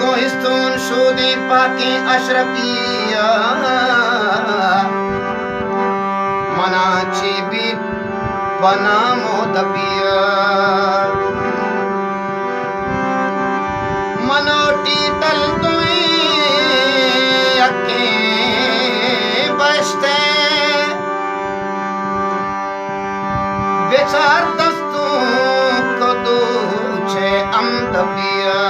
गोहिस्तून शोधी पाके अशरफिया मनाची बीत बना मोदपिया मनोटी तल तुई अखे बसते बेचार दस्तू को दूचे अमदपिया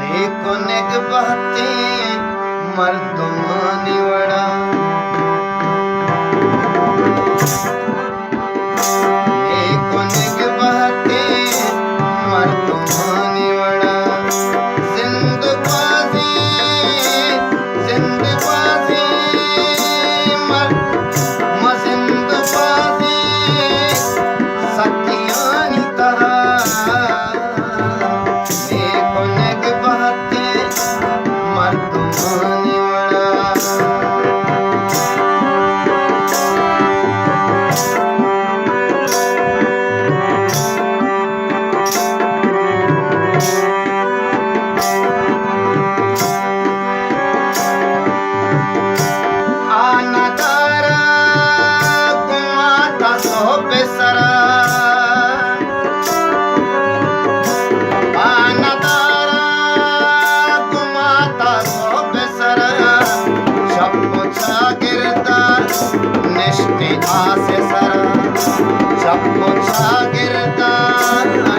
नेको नेक बहते मर्दमानी वड़ा नेको नेक बहते मर्दमानी वड़ा जिंदबाजी जिंदबाजी जिंदबाजी सखियानी तरह नेको नेक बहते मर्दमानी आसे सरा सबको छागिरदा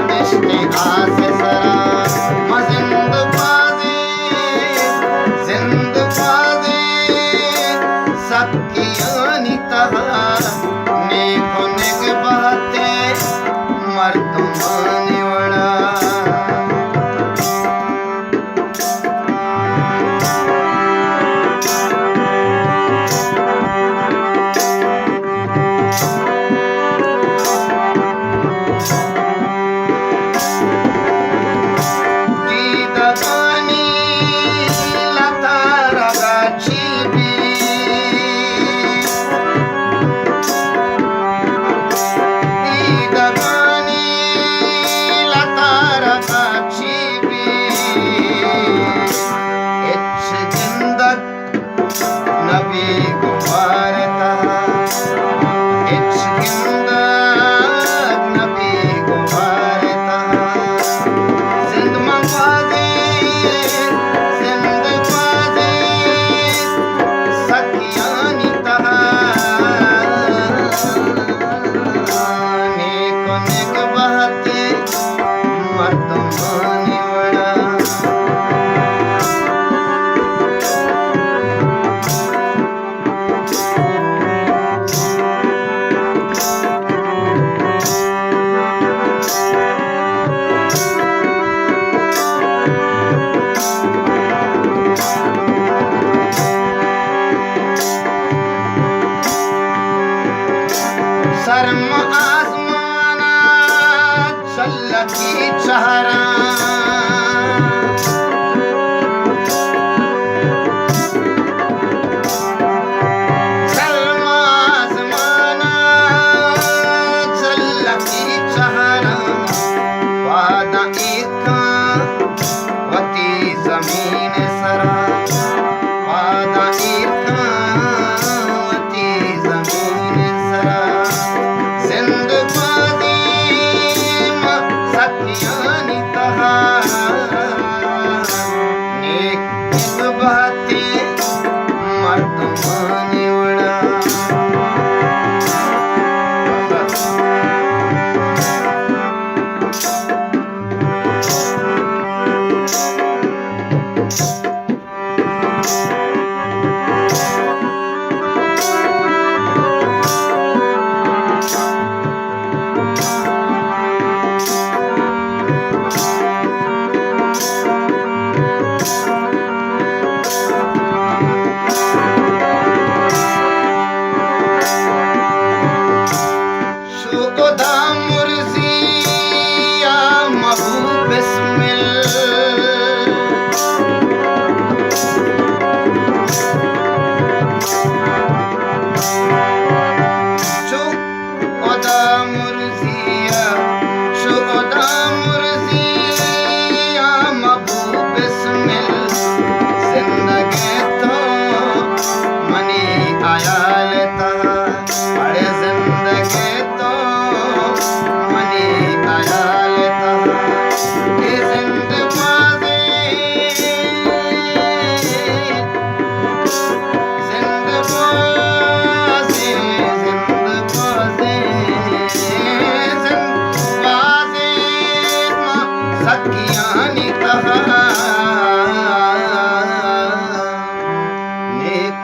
निश्ते आसे सरा जिंदबाजी सखियानी तहा नेको नेक बहते मर्दमानी वड़ा शर्म आसमाना चलकी चहरा शर्म आसमाना चलकी चहरा वादा इका वती जमीन सरा वादा इका वती जमीन सरा सखियानी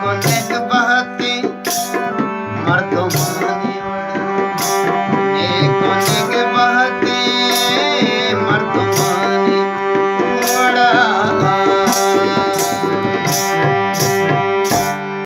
को नेक बहती